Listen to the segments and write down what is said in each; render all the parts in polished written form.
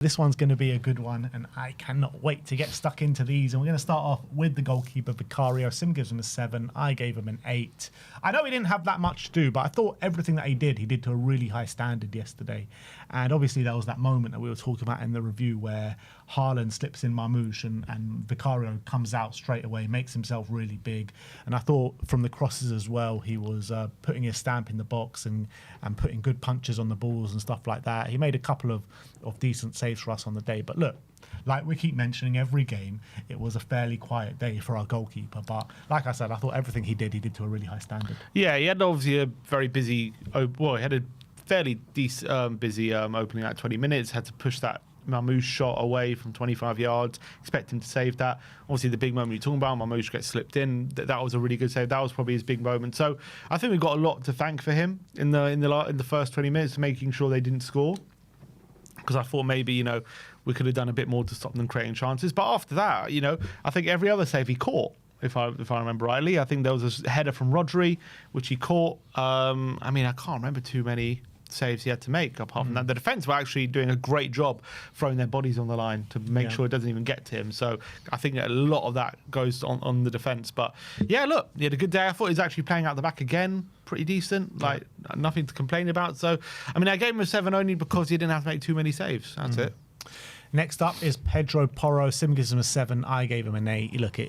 This one's going to be a good one, and I cannot wait to get stuck into these. And we're going to start off with the goalkeeper, Vicario. Sim gives him a 7. I gave him an 8. I know he didn't have that much to do, but I thought everything that he did to a really high standard yesterday. And obviously there was that moment that we were talking about in the review where Haaland slips in Marmoush and Vicario comes out straight away, makes himself really big. And I thought from the crosses as well, he was putting his stamp in the box and putting good punches on the balls and stuff like that. He made a couple of decent saves for us on the day. But look, like we keep mentioning every game, it was a fairly quiet day for our goalkeeper. But like I said, I thought everything he did to a really high standard. Yeah, he had obviously a very busy, he had a fairly decent, busy opening at 20 minutes, had to push that Marmoush shot away from 25 yards, expect him to save that. Obviously the big moment you're talking about, Marmoush gets slipped in, that was a really good save. That was probably his big moment. So I think we've got a lot to thank for him in the first 20 minutes, making sure they didn't score. Because I thought maybe, we could have done a bit more to stop them creating chances. But after that, I think every other save he caught, if I remember rightly. I think there was a header from Rodri, which he caught. I can't remember too many saves he had to make apart from that. The defence were actually doing a great job throwing their bodies on the line to make sure it doesn't even get to him. So I think a lot of that goes on the defence. But yeah, look, he had a good day. I thought he was actually playing out the back again pretty decent, like nothing to complain about. So I gave him a 7 only because he didn't have to make too many saves. That's it. Next up is Pedro Porro. Sim gives him a 7. I gave him an 8. Look,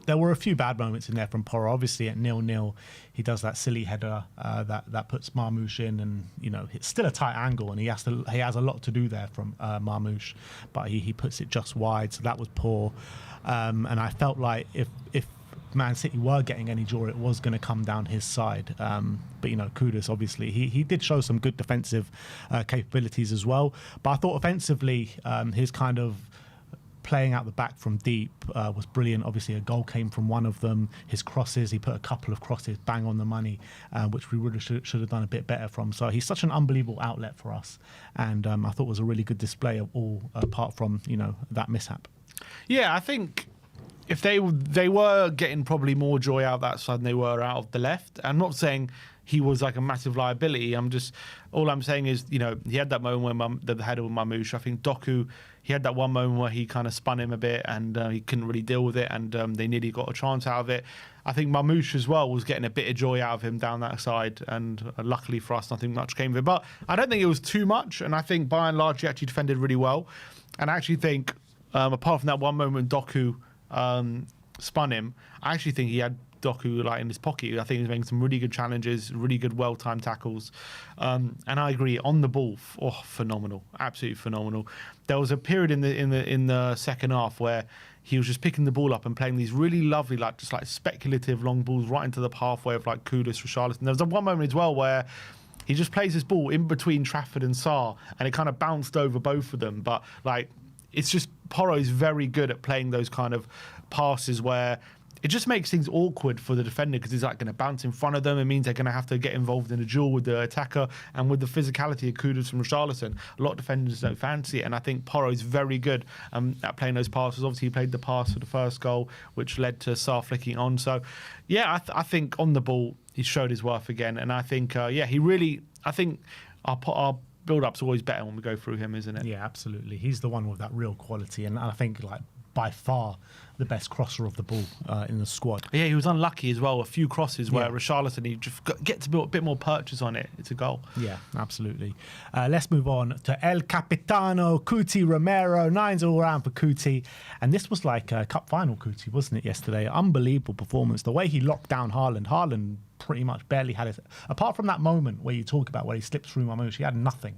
there were a few bad moments in there from Porro. Obviously at 0-0, he does that silly header that puts Marmoush in, and it's still a tight angle, and he has a lot to do there from Marmoush, but he puts it just wide, so that was poor. And I felt like if Man City were getting any draw, it was going to come down his side. But Kudus, obviously, he did show some good defensive capabilities as well. But I thought offensively, his kind of playing out the back from deep was brilliant. Obviously, a goal came from one of them. His crosses, he put a couple of crosses bang on the money, which we really should have done a bit better from. So he's such an unbelievable outlet for us. And I thought it was a really good display of all, apart from, that mishap. Yeah, I think if they were getting probably more joy out of that side than they were out of the left. I'm not saying he was like a massive liability. All I'm saying is, he had that moment when the header with Marmoush. I think Doku, he had that one moment where he kind of spun him a bit and he couldn't really deal with it, and they nearly got a chance out of it. I think Marmoush as well was getting a bit of joy out of him down that side, and luckily for us, nothing much came of it. But I don't think it was too much, and I think by and large he actually defended really well. And I actually think, apart from that one moment Doku spun him, I actually think he had Doku in his pocket. I think he was making some really good challenges, really good well-timed tackles, and I agree on the ball. Phenomenal, absolutely phenomenal. There was a period in the second half where he was just picking the ball up and playing these really lovely, speculative long balls right into the pathway of Kudus, Richarlison. There was one moment as well where he just plays his ball in between Trafford and Sarr, and it kind of bounced over both of them. But it's just Porro is very good at playing those kind of passes where it just makes things awkward for the defender, because he's going to bounce in front of them. It means they're going to have to get involved in a duel with the attacker, and with the physicality of Kudus and Richarlison, a lot of defenders don't fancy it. And I think Porro is very good at playing those passes. Obviously, he played the pass for the first goal, which led to Sarr flicking on. So, yeah, I think on the ball he showed his worth again. And I think, he really, I think our build-up's always better when we go through him, isn't it? Yeah, absolutely. He's the one with that real quality, and I think by far the best crosser of the ball in the squad. Yeah, he was unlucky as well. A few crosses where Richarlison, he just gets a bit more purchase on it. It's a goal. Yeah, absolutely. Let's move on to El Capitano, Cuti Romero. 9s all around for Cuti. And this was like a cup final Cuti, wasn't it, yesterday? Unbelievable performance. The way he locked down Haaland. Haaland pretty much barely had it. Apart from that moment where you talk about where he slipped through Marmoush, he had nothing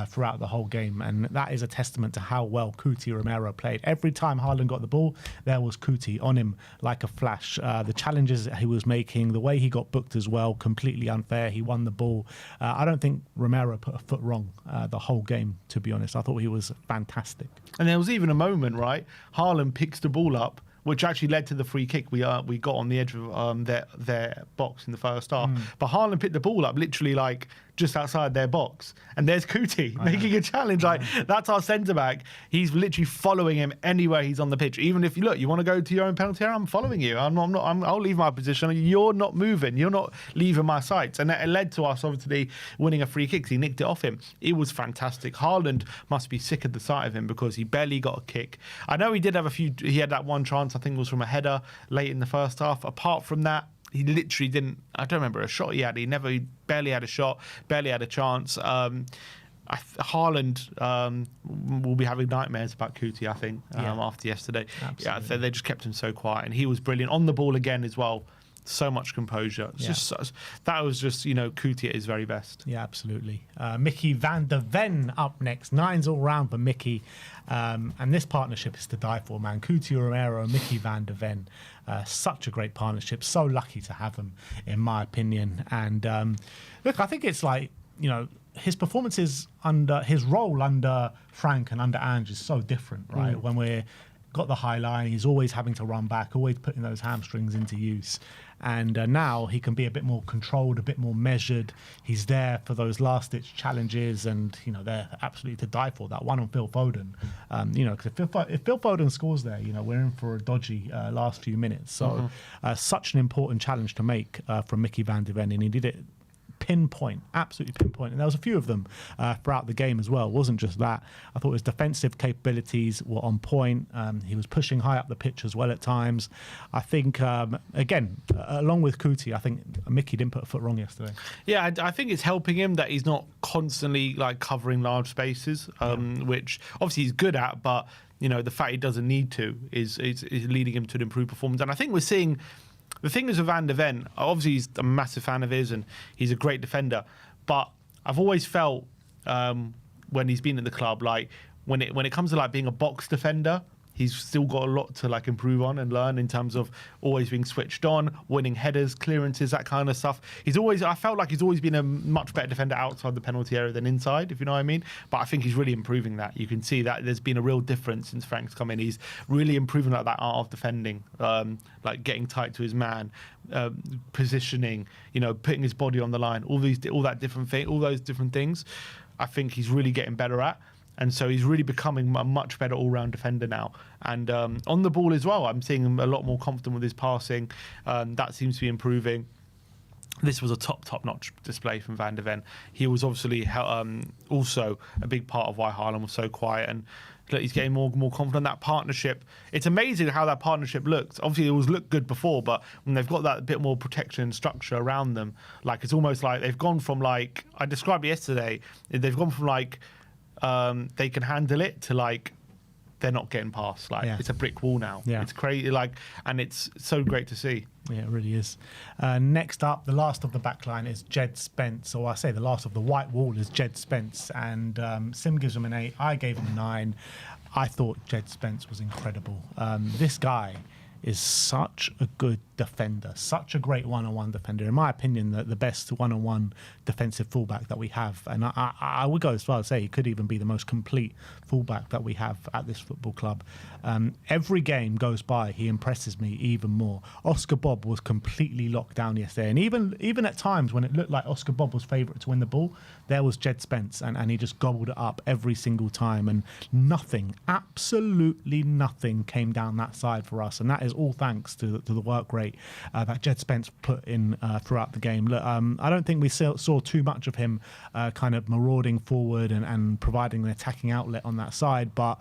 throughout the whole game, and that is a testament to how well Cuti Romero played. Every time Haaland got the ball, there was Cuti on him like a flash. The challenges he was making, the way he got booked as well, completely unfair. He won the ball. I don't think Romero put a foot wrong the whole game, to be honest. I thought he was fantastic. And there was even a moment, right? Haaland picks the ball up, which actually led to the free kick we got on the edge of their box in the first half. But Haaland picked the ball up literally just outside their box, and there's Kuti making a challenge. Like, that's our centre-back. He's literally following him anywhere he's on the pitch. Even if you want to go to your own penalty area, I'm following you. I'll leave my position. You're not moving. You're not leaving my sights. And it led to us, obviously, winning a free kick. He nicked it off him. It was fantastic. Haaland must be sick of the sight of him because he barely got a kick. I know he did have he had that one chance, I think it was from a header late in the first half. Apart from that, he literally didn't. I don't remember a shot he had. He barely had a shot, barely had a chance. Haaland will be having nightmares about Kuti, I think, after yesterday. Absolutely. Yeah, so they just kept him so quiet, and he was brilliant on the ball again as well. So much composure. That was just Kuti at his very best. Yeah, absolutely. Mickey van der Ven up next. 9s all round for Mickey. And this partnership is to die for, man. Kuti Romero, Mickey van der Ven. Such a great partnership. So lucky to have them, in my opinion. And look, I think it's like, his performances his role under Frank and under Ange is so different, right? When we're got the high line, he's always having to run back, always putting those hamstrings into use. And now he can be a bit more controlled, a bit more measured. He's there for those last-ditch challenges, and they're absolutely to die for. That one on Phil Foden, because if Phil Foden scores there, we're in for a dodgy last few minutes. So such an important challenge to make from Mickey van der Ven, and he did it absolutely pinpoint. And there was a few of them throughout the game as well. It wasn't just that. I thought his defensive capabilities were on point. He was pushing high up the pitch as well at times. I think, again, along with Kuti, I think Mickey didn't put a foot wrong yesterday. Yeah, I think it's helping him that he's not constantly covering large spaces, which obviously he's good at, but the fact he doesn't need to is leading him to an improved performance. And I think we're seeing. The thing is with Van der Ven, obviously he's a massive fan of his and he's a great defender. But I've always felt when he's been at the club, when it comes to being a box defender, he's still got a lot to improve on and learn in terms of always being switched on, winning headers, clearances, that kind of stuff. I felt like he's always been a much better defender outside the penalty area than inside, if you know what I mean. But I think he's really improving that. You can see that there's been a real difference since Frank's come in. He's really improving that art of defending, getting tight to his man, positioning, putting his body on the line, all those different things. I think he's really getting better at. And so he's really becoming a much better all-round defender now. And on the ball as well, I'm seeing him a lot more confident with his passing. That seems to be improving. This was a top-notch display from Van der Ven. He was obviously also a big part of why Haaland was so quiet. And he's getting more confident. That partnership, it's amazing how that partnership looks. Obviously, it was looked good before, but when they've got that bit more protection and structure around them, it's almost like they've gone from I described it yesterday, they've gone from they can handle it to they're not getting past. It's a brick wall now. Yeah. It's crazy. And it's so great to see. Yeah, it really is. Next up, the last of the back line is Jed Spence, or I say the last of the white wall is Jed Spence. And Sim gives him an 8. I gave him a 9. I thought Jed Spence was incredible. This guy is such a good defender, such a great one-on-one defender. In my opinion, the best one-on-one defensive fullback that we have. And I would go as far as say he could even be the most complete fullback that we have at this football club. Every game goes by, he impresses me even more. Oscar Bob was completely locked down yesterday. And even at times when it looked like Oscar Bob was favourite to win the ball, there was Jed Spence and he just gobbled it up every single time. And absolutely nothing came down that side for us. And that is all thanks to the work rate that Jed Spence put in throughout the game. Look, I don't think we saw too much of him kind of marauding forward and providing an attacking outlet on that side, but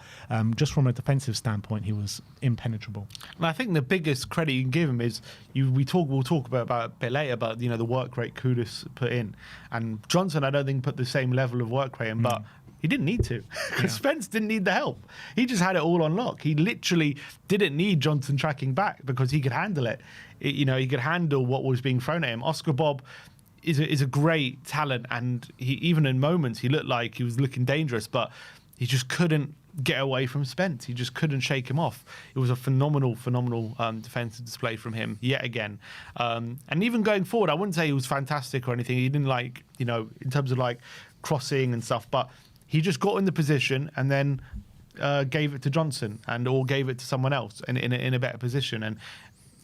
just from a defensive standpoint, he was impenetrable. And I think the biggest credit you can give him is we'll talk about a bit later about the work rate Kudus put in, and Johnson I don't think put the same level of work rate in, but he didn't need to. Spence didn't need the help. He just had it all on lock. He literally didn't need Johnson tracking back because he could handle it. He could handle what was being thrown at him. Oscar Bob is a great talent, and he even in moments he looked like he was looking dangerous, but he just couldn't get away from Spence. He just couldn't shake him off. It was a phenomenal defensive display from him yet again. And even going forward, I wouldn't say he was fantastic or anything. He didn't in terms of crossing and stuff, but he just got in the position and then gave it to Johnson or gave it to someone else in a better position and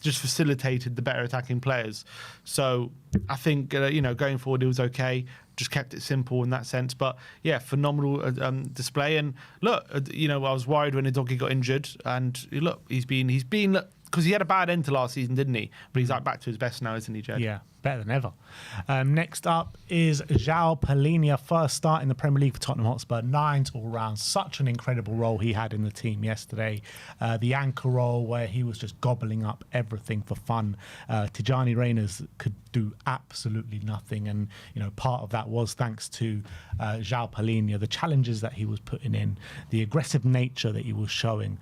just facilitated the better attacking players. So I think, going forward, it was okay. just kept it simple in that sense. But yeah, phenomenal display. And look, I was worried when Udogie got injured, and look, he's been because he had a bad end to last season, didn't he? But he's like back to his best now, isn't he, Jed? Yeah, better than ever. Next up is Joao Palhinha, first start in the Premier League for Tottenham Hotspur, 9s all round. Such an incredible role he had in the team yesterday. The anchor role where he was just gobbling up everything for fun. Tijani Reyners could do absolutely nothing, and part of that was thanks to Joao Palhinha, the challenges that he was putting in, the aggressive nature that he was showing.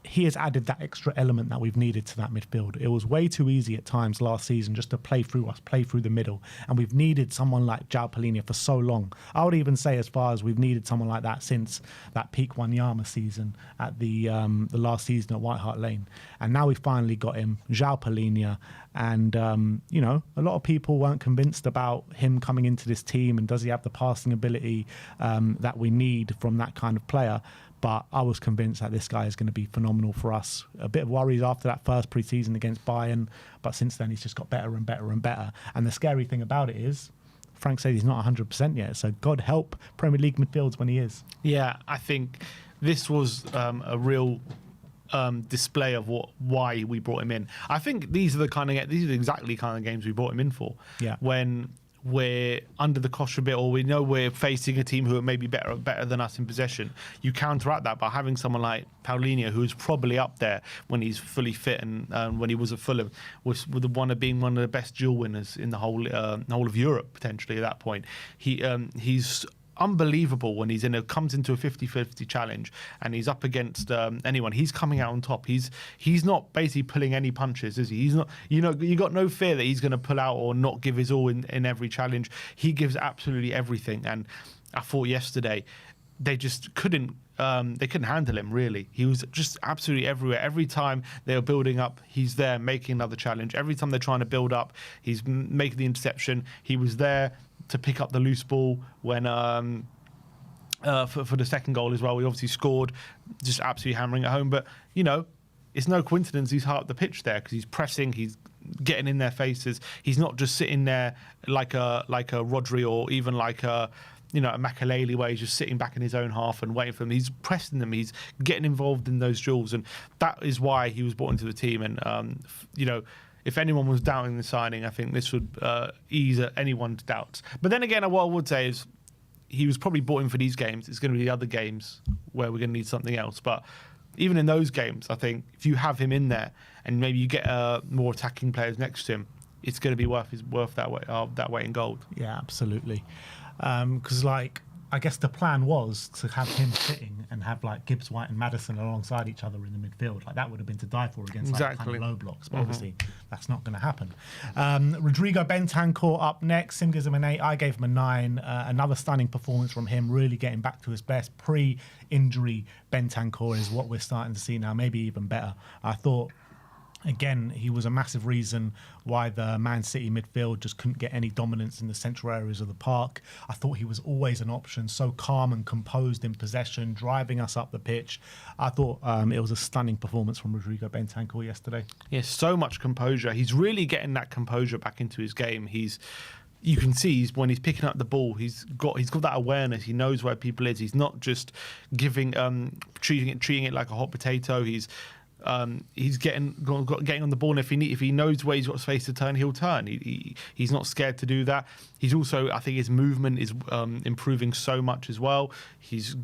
He has added that extra element that we've needed to that midfield. It was way too easy at times last season just to play through us, play through the middle. And we've needed someone like Joao Palhinha for so long. I would even say as far as we've needed someone like that since that peak Wanyama season at the last season at White Hart Lane. And now we finally got him, Joao Palhinha. And, a lot of people weren't convinced about him coming into this team and does he have the passing ability that we need from that kind of player. But I was convinced that this guy is going to be phenomenal for us. A bit of worries after that first pre-season against Bayern, but since then he's just got better and better and better. And the scary thing about it is, Frank said he's not 100% yet, so God help Premier League midfields when he is. Yeah, I think this was a real display of why we brought him in. I think these are exactly the kind of games we brought him in for. Yeah. When we're under the cosh a bit, or we know we're facing a team who are maybe better than us in possession, you counteract that by having someone like Palhinha, who's probably up there when he's fully fit, and when he was at Fulham, was being one of the best duel winners in the whole of Europe potentially at that point. He's unbelievable when comes into a 50-50 challenge and he's up against anyone. He's coming out on top. He's not basically pulling any punches, is he? He's not. You got no fear that he's going to pull out or not give his all in every challenge. He gives absolutely everything. And I thought yesterday they just couldn't. They couldn't handle him, really. He was just absolutely everywhere. Every time they were building up, he's there making another challenge. Every time they're trying to build up, he's making the interception. He was there to pick up the loose ball when for the second goal as well. We obviously scored, just absolutely hammering it home. But, it's no coincidence he's high up the pitch there, because he's pressing, he's getting in their faces. He's not just sitting there like a Rodri or even like a Makaleli, where he's just sitting back in his own half and waiting for them. He's pressing them. He's getting involved in those duels, and that is why he was brought into the team. And if anyone was doubting the signing, I think this would ease anyone's doubts. But then again, what I would say is he was probably brought in for these games. It's going to be the other games where we're going to need something else. But even in those games, I think if you have him in there and maybe you get more attacking players next to him, it's going to be worth that weight in gold. Yeah, absolutely. Because I guess the plan was to have him sitting and have Gibbs White and Maddison alongside each other in the midfield. That would have been to die for against kind of low blocks. But obviously that's not going to happen. Rodrigo Bentancur up next. Sim gives him an 8. I gave him a 9. Another stunning performance from him, really getting back to his best. Pre-injury Bentancur is what we're starting to see now, maybe even better. I thought, again, he was a massive reason why the Man City midfield just couldn't get any dominance in the central areas of the park. I thought he was always an option, so calm and composed in possession, driving us up the pitch. I thought it was a stunning performance from Rodrigo Bentancur yesterday. Yeah, so much composure. He's really getting that composure back into his game. You can see when he's picking up the ball, he's got that awareness. He knows where people is. He's not just treating it like a hot potato. He's getting on the ball, and if he knows where he's got space to turn, he'll turn. He's not scared to do that. He's also, I think, his movement is improving so much as well. He's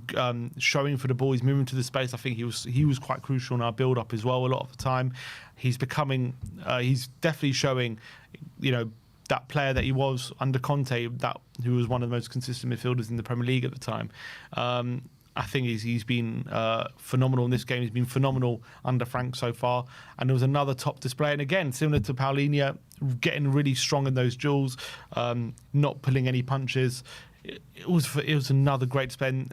showing for the ball. He's moving to the space. I think he was quite crucial in our build up as well. A lot of the time, he's definitely showing, that player that he was under Conte, who was one of the most consistent midfielders in the Premier League at the time. I think he's been phenomenal in this game. He's been phenomenal under Frank so far. And there was another top display. And again, similar to Palhinha, getting really strong in those duels, not pulling any punches. It was another great display. And,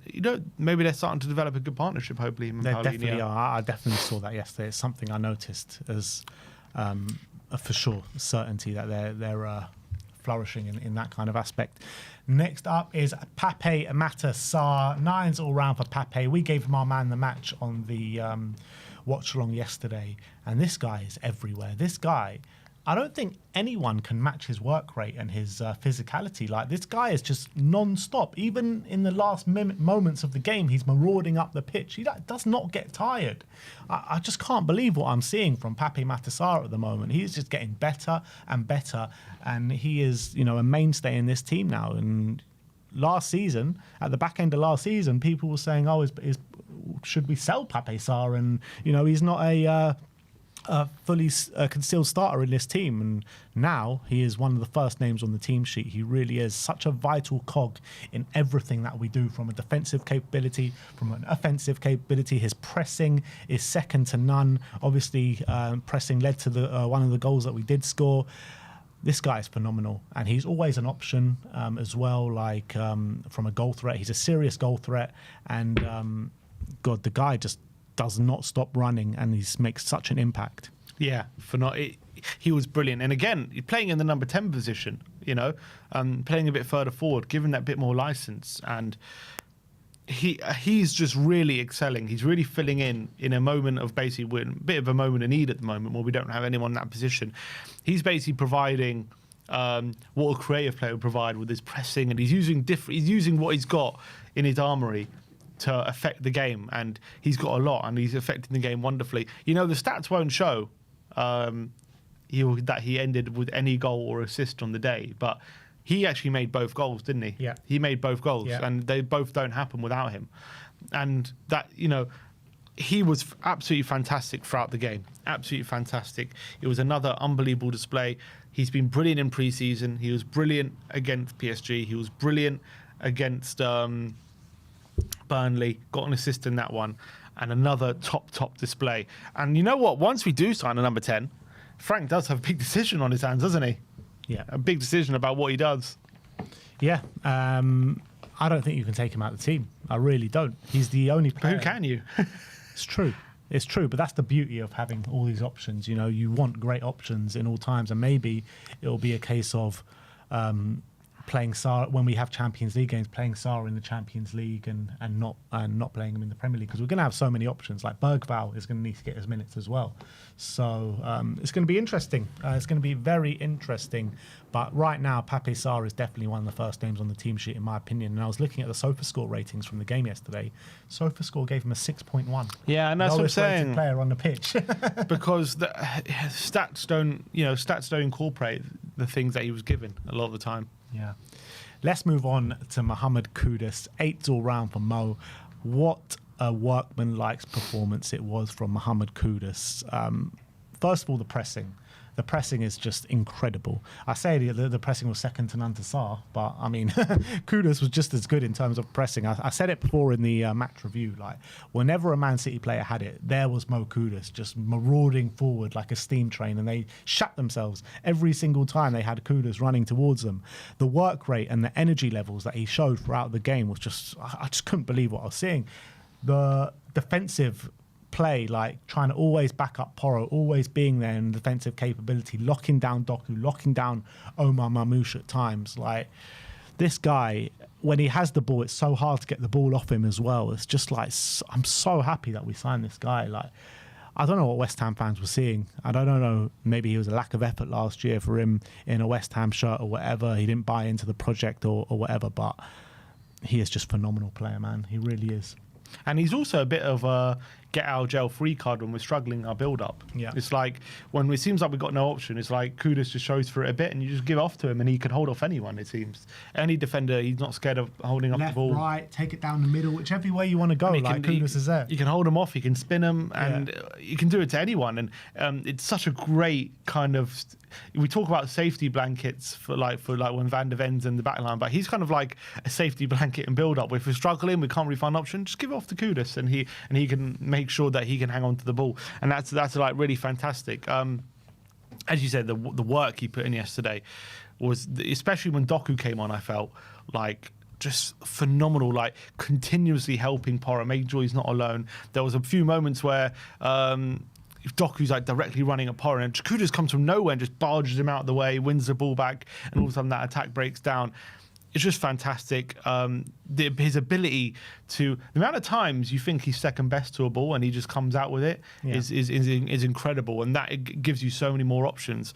maybe they're starting to develop a good partnership, hopefully, him and Palhinha. They definitely are. I definitely saw that yesterday. It's something I noticed as for sure certainty that they're flourishing in that kind of aspect. Next up is Pape, Matar, Sarr. 9s all round for Pape. We gave him our man the match on the watch along yesterday, and this guy is everywhere. This guy I don't think anyone can match his work rate and his physicality. Like, this guy is just non-stop. Even in the last moments of the game, he's marauding up the pitch. He does not get tired. I just can't believe what I'm seeing from Pape Matar at the moment. He's just getting better and better, and he is, you know, a mainstay in this team now. And last season, at the back end of last season, people were saying, "Oh, should we sell Pape Sarr?" And you know, he's not a fully concealed starter in this team, and now he is one of the first names on the team sheet. He really is such a vital cog in everything that we do, from a defensive capability, from an offensive capability. His pressing is second to none. Obviously, pressing led to the one of the goals that we did score. This guy is phenomenal, and he's always an option as well, like from a goal threat. He's a serious goal threat, and God, the guy just does not stop running, and he makes such an impact. Yeah, he was brilliant. And again, playing in the number 10 position, you know, playing a bit further forward, giving that bit more license. And he's just really excelling. He's really filling in a moment of basically, we're in a bit of a moment of need at the moment where we don't have anyone in that position. He's basically providing what a creative player would provide with his pressing, and he's using what he's got in his armoury to affect the game, and he's got a lot, and he's affecting the game wonderfully. You know, the stats won't show that he ended with any goal or assist on the day, but he actually made both goals, didn't he? Yeah. He made both goals, yeah. And they both don't happen without him. And that, you know, he was absolutely fantastic throughout the game. Absolutely fantastic. It was another unbelievable display. He's been brilliant in pre-season. He was brilliant against PSG. He was brilliant against Burnley, got an assist in that one, and another top display. And you know what? Once we do sign a number 10, Frank does have a big decision on his hands, doesn't he? Yeah. A big decision about what he does. Yeah. I don't think you can take him out of the team. I really don't. He's the only player. Who can you? It's true. It's true, but that's the beauty of having all these options. You know, you want great options in all times, and maybe it'll be a case of playing Sarr when we have Champions League games, playing Sarr in the Champions League and not playing him in the Premier League, because we're going to have so many options. Like Bergvall is going to need to get his minutes as well. So it's going to be interesting. It's going to be very interesting. But right now, Pape Sarr is definitely one of the first names on the team sheet, in my opinion. And I was looking at the SofaScore ratings from the game yesterday. SofaScore gave him a 6.1. Yeah, and that's what I'm saying. Player on the pitch. Because the stats don't incorporate the things that he was given a lot of the time. Yeah. Let's move on to Mohammed Kudus. 8 all round for Mo. What a workman-like performance it was from Mohammed Kudus. First of all, the pressing. The pressing is just incredible. I say the pressing was second to none to Sarr, but I mean, Kudus was just as good in terms of pressing. I said it before in the match review, like whenever a Man City player had it, there was Mo Kudus just marauding forward like a steam train, and they shut themselves every single time they had Kudus running towards them. The work rate and the energy levels that he showed throughout the game was just, I just couldn't believe what I was seeing. The defensive play, like trying to always back up Porro, always being there in defensive capability, locking down Doku, locking down Omar Mamouche at times. Like, this guy, when he has the ball, it's so hard to get the ball off him as well. It's just like, I'm so happy that we signed this guy. Like, I don't know what West Ham fans were seeing. I don't know, maybe it was a lack of effort last year for him in a West Ham shirt or whatever. He didn't buy into the project or whatever, but he is just a phenomenal player, man. He really is. And he's also a bit of a get out of jail free card when we're struggling our build up. Yeah. It's like when it seems like we've got no option, it's like Kudus just shows for it a bit and you just give off to him and he can hold off anyone, it seems. Any defender, he's not scared of holding up Left, the ball. right, take it down the middle, whichever way you want to go, like Kudus is there. You can hold him off, you can spin him, and you can do it to anyone. And it's such a great kind of... We talk about safety blankets for like when Van der Ven's in the back line, but he's kind of like a safety blanket in build up. If we're struggling, we can't really find an option, just give it off to Kudus, and he can make sure that he can hang on to the ball, and that's like really fantastic. As you said, the work he put in yesterday was, especially when Doku came on, I felt like just phenomenal, like continuously helping Porro, making sure he's not alone. There was a few moments where Doku's like directly running at Porro, and Kudus comes from nowhere and just barges him out of the way, wins the ball back, and all of a sudden that attack breaks down. it's just fantastic. His ability the amount of times you think he's second best to a ball and he just comes out with it is incredible, and that gives you so many more options.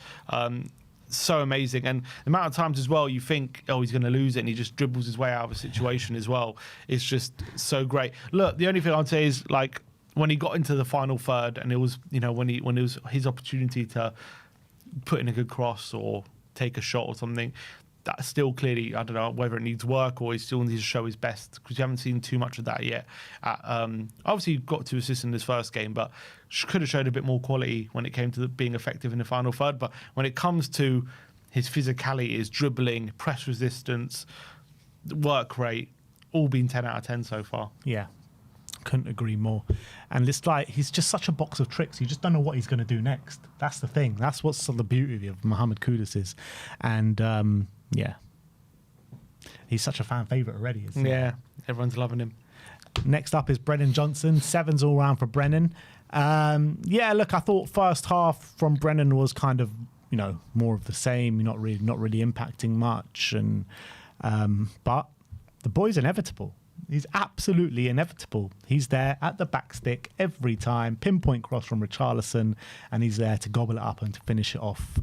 So amazing. And the amount of times as well you think, oh, he's going to lose it, and he just dribbles his way out of a situation as well. It's just so great. Look, the only thing I'd say is, like, when he got into the final third, and it was, when it was his opportunity to put in a good cross or take a shot or something, that's still clearly, I don't know whether it needs work or he still needs to show his best, because you haven't seen too much of that yet. Obviously, he got 2 assists in his first game, but could have showed a bit more quality when it came to being effective in the final third. But when it comes to his physicality, his dribbling, press resistance, work rate, all been 10 out of 10 so far. Yeah. Couldn't agree more. And it's like, he's just such a box of tricks. You just don't know what he's going to do next. That's the thing. That's what's the beauty of Mohammed Kudus is. And yeah, he's such a fan favourite already. Isn't he? Everyone's loving him. Next up is Brennan Johnson. 7s all round for Brennan. Yeah, look, I thought first half from Brennan was kind of, more of the same, not really impacting much. And but the boy's inevitable. He's absolutely inevitable. He's there at the back stick every time, pinpoint cross from Richarlison, and he's there to gobble it up and to finish it off.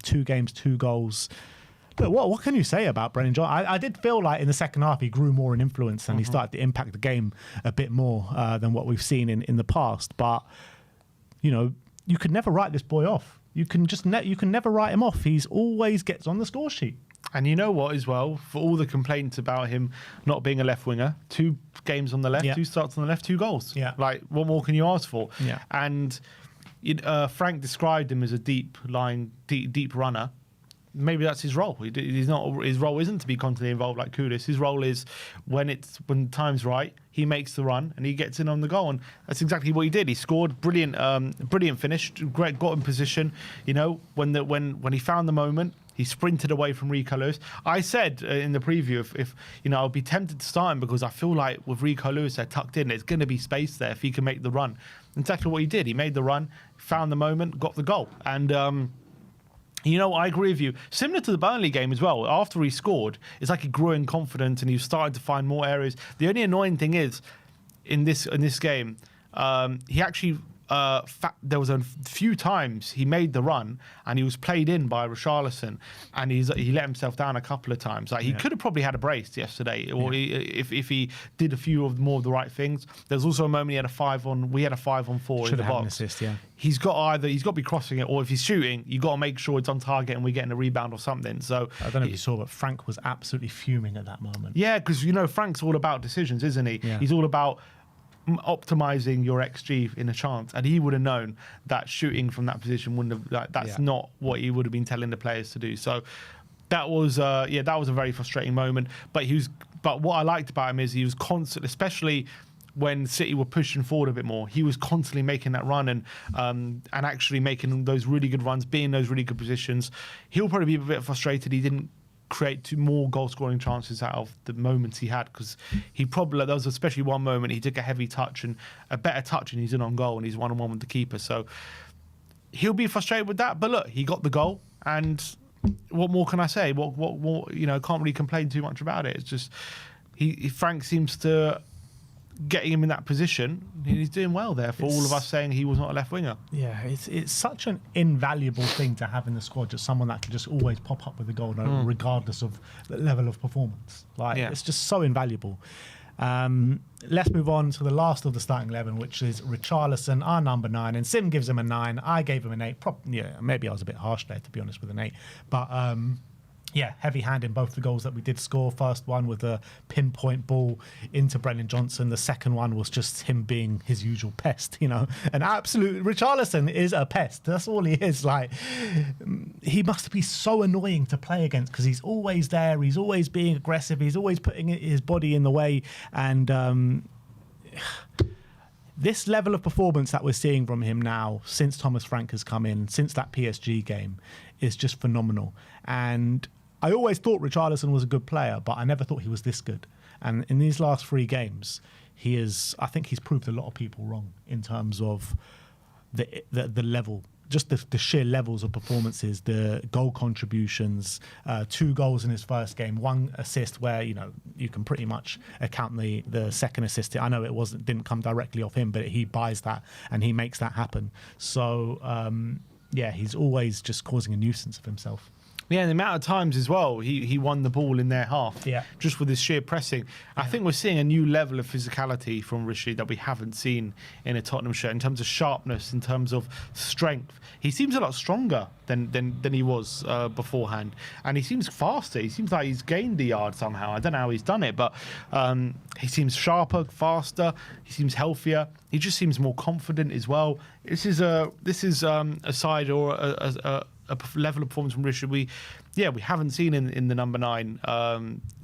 2 games, 2 goals. But what can you say about Brennan Johnson? I did feel like in the second half he grew more in influence and he started to impact the game a bit more than what we've seen in the past. But, you could never write this boy off. You can never write him off. He's always gets on the score sheet. And you know what, as well, for all the complaints about him not being a left winger, 2 games on the left, 2 starts on the left, 2 goals. Yeah. Like, what more can you ask for? Yeah. And Frank described him as a deep runner. Maybe that's his role. He's not. His role isn't to be constantly involved like Kudus. His role is when time's right, he makes the run and he gets in on the goal, and that's exactly what he did. He scored, brilliant finish, great, got in position. When he found the moment, he sprinted away from Rico Lewis. I said in the preview, if I'll be tempted to start him because I feel like with Rico Lewis there tucked in, there's going to be space there if he can make the run. Exactly what he did. He made the run, found the moment, got the goal, and. I agree with you. Similar to the Burnley game as well. After he scored, it's like he grew in confidence and he was starting to find more areas. The only annoying thing is, in this game, he actually there was a few times he made the run and he was played in by Richarlison, and he let himself down a couple of times. Like, he could have probably had a brace yesterday, or if he did a few more of the right things. There's also a moment he had a 5-on. We had a 5-on-4 in the box. An assist, yeah. He's got to be crossing it, or if he's shooting, you got to make sure it's on target and we're getting a rebound or something. So I don't know if you saw, but Frank was absolutely fuming at that moment. Yeah, because Frank's all about decisions, isn't he? Yeah. He's all about optimizing your XG in a chance, and he would have known that shooting from that position wouldn't have. That's not what he would have been telling the players to do. So that was that was a very frustrating moment. But what I liked about him is he was constant, especially when City were pushing forward a bit more. He was constantly making that run and actually making those really good runs, being in those really good positions. He'll probably be a bit frustrated he didn't create 2 more goal-scoring chances out of the moments he had, because there was especially one moment he took a heavy touch and a better touch and he's in on goal and he's 1-on-1 with the keeper. So he'll be frustrated with that. But look, he got the goal, and what more can I say? What can't really complain too much about it. It's just Frank seems to getting him in that position, he's doing well there for all of us saying he was not a left winger. Yeah, it's such an invaluable thing to have in the squad, just someone that can just always pop up with a goal, regardless of the level of performance. It's just so invaluable. Let's move on to the last of the starting 11, which is Richarlison, our number 9, and Sim gives him a 9. I gave him an 8. Maybe I was a bit harsh there, to be honest, with an 8, but heavy hand in both the goals that we did score. First one with a pinpoint ball into Brennan Johnson. The second one was just him being his usual pest, An absolute Richarlison is a pest. That's all he is. Like, he must be so annoying to play against because he's always there. He's always being aggressive. He's always putting his body in the way. And this level of performance that we're seeing from him now, since Thomas Frank has come in, since that PSG game, is just phenomenal. And I always thought Richarlison was a good player, but I never thought he was this good. And in these last 3 games, I think he's proved a lot of people wrong in terms of the level just the sheer levels of performances, the goal contributions, 2 goals in his first game, 1 assist where, you know, you can pretty much account the second assist. I know it didn't come directly off him, but he buys that and he makes that happen. So, yeah, he's always just causing a nuisance of himself. Yeah, and the amount of times as well he won the ball in their half, just with his sheer pressing. I think we're seeing a new level of physicality from Rishi that we haven't seen in a Tottenham shirt in terms of sharpness, in terms of strength. He seems a lot stronger than he was beforehand, and he seems faster. He seems like he's gained a yard somehow. I don't know how he's done it, but he seems sharper, faster. He seems healthier. He just seems more confident as well. This is a side or a level of performance from Richard we haven't seen in the number 9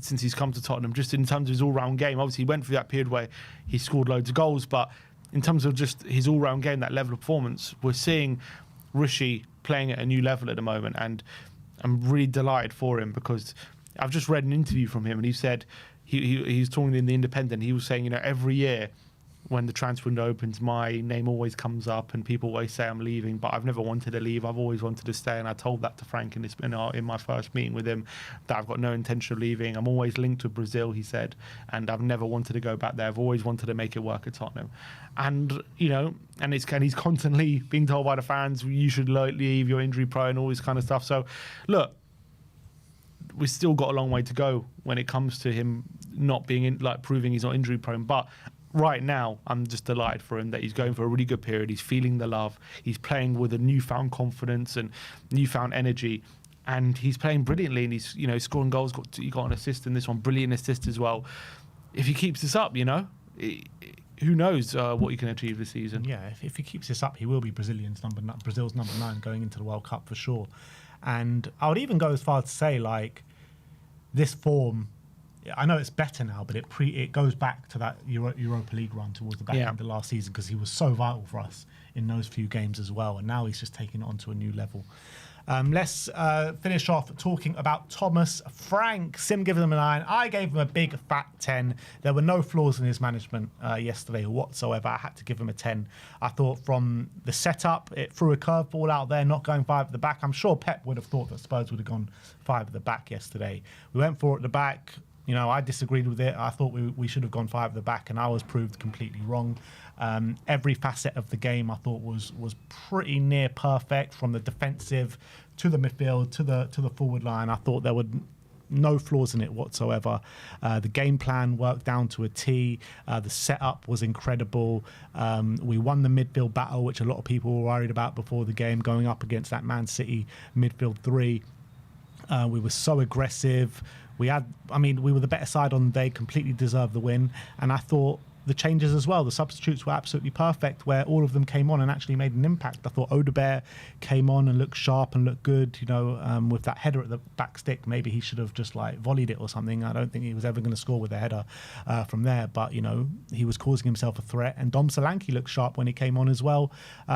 since he's come to Tottenham, just in terms of his all-round game. Obviously, he went through that period where he scored loads of goals, but in terms of just his all-round game, that level of performance, we're seeing Rishi playing at a new level at the moment, and I'm really delighted for him, because I've just read an interview from him, and he said he's talking in the Independent. He was saying, you know, every year when the transfer window opens, my name always comes up and people always say I'm leaving, but I've never wanted to leave. I've always wanted to stay, and I told that to Frank in my first meeting with him, that I've got no intention of leaving. I'm always linked to Brazil, he said, and I've never wanted to go back there. I've always wanted to make it work at Tottenham. And, you know, and he's constantly being told by the fans, you should leave, you're injury prone, all this kind of stuff. So, look, we've still got a long way to go when it comes to him not being proving he's not injury prone, but right now, I'm just delighted for him that he's going for a really good period. He's feeling the love. He's playing with a newfound confidence and newfound energy, and he's playing brilliantly. And he's, you know, scoring goals. He got an assist in this one, brilliant assist as well. If he keeps this up, you know, who knows what he can achieve this season? Yeah, if he keeps this up, he will be Brazil's number 9 going into the World Cup for sure. And I would even go as far as to say, like, this form, I know it's better now, but it goes back to that Europa League run towards the back end of the last season, because he was so vital for us in those few games as well, and now he's just taking it onto a new level. Let's finish off talking about Thomas Frank. Sim gave him a 9. I gave him a big fat 10. There were no flaws in his management yesterday whatsoever. I had to give him a 10. I thought from the setup, it threw a curveball out there, not going 5 at the back. I'm sure Pep would have thought that Spurs would have gone 5 at the back yesterday. We went for it at the back. You know, I disagreed with it. I thought we should have gone 5 at the back, and I was proved completely wrong. Every facet of the game I thought was pretty near perfect, from the defensive to the midfield to the forward line. I thought there were no flaws in it whatsoever. The game plan worked down to a T. The setup was incredible. We won the midfield battle, which a lot of people were worried about before the game, going up against that Man City midfield 3. We were so aggressive. We were the better side on the day, completely deserved the win. And I thought the changes as well, the substitutes were absolutely perfect, where all of them came on and actually made an impact. I thought Odegaard came on and looked sharp and looked good, you know, with that header at the back stick. Maybe he should have just volleyed it or something. I don't think he was ever going to score with a header from there, but, you know, he was causing himself a threat. And Dom Solanke looked sharp when he came on as well.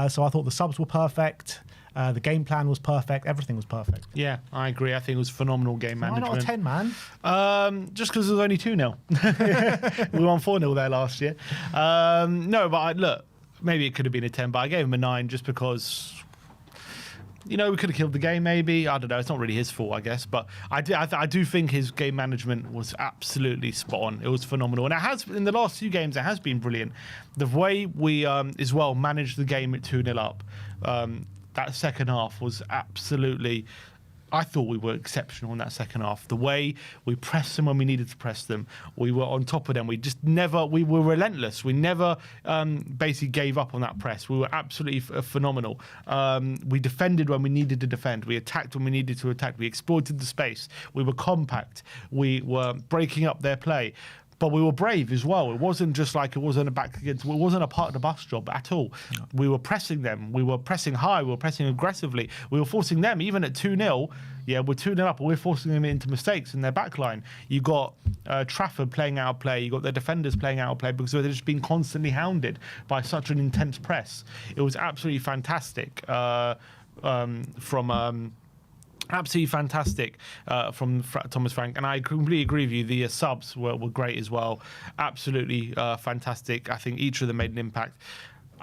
So I thought the subs were perfect. The game plan was perfect. Everything was perfect. Yeah, I agree. I think it was phenomenal game management. Why not a 10, man? Just because it was only 2-0. We won 4-0 there last year. No, but look, maybe it could have been a 10, but I gave him a 9 just because, you know, we could have killed the game maybe. I don't know. It's not really his fault, I guess. But I do think his game management was absolutely spot on. It was phenomenal. And it has, in the last 2 games, it has been brilliant. The way we, as well, managed the game at 2-0 up, that second half was absolutely, I thought we were exceptional in that second half. The way we pressed them when we needed to press them, we were on top of them. We were relentless. We never basically gave up on that press. We were absolutely phenomenal. We defended when we needed to defend. We attacked when we needed to attack. We exploited the space. We were compact. We were breaking up their play. But we were brave as well. It wasn't just like it wasn't it wasn't a part of the bus job at all. No. We were pressing them. We were pressing high. We were pressing aggressively. We were forcing them, even at 2-0. Yeah, we're 2-0 up, but we're forcing them into mistakes in their back line. You got Trafford playing out of play. You got their defenders playing out of play because they're just being constantly hounded by such an intense press. It was absolutely fantastic absolutely fantastic from Thomas Frank, and I completely agree with you. The subs were great as well. Absolutely fantastic. I think each of them made an impact.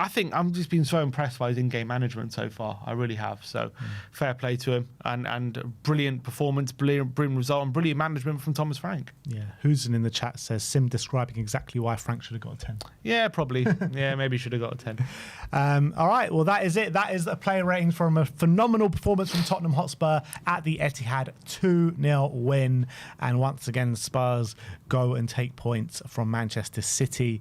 I think I'm just been so impressed by his in-game management so far. I really have. So fair play to him, and brilliant performance, brilliant result, and brilliant management from Thomas Frank. Yeah, Who's in the chat says Sim describing exactly why Frank should have got a 10. Yeah, probably. Yeah, maybe should have got a 10. All right, well, that is it. That is a player rating from a phenomenal performance from Tottenham Hotspur at the Etihad. 2-0 win. And once again, Spurs go and take points from Manchester City.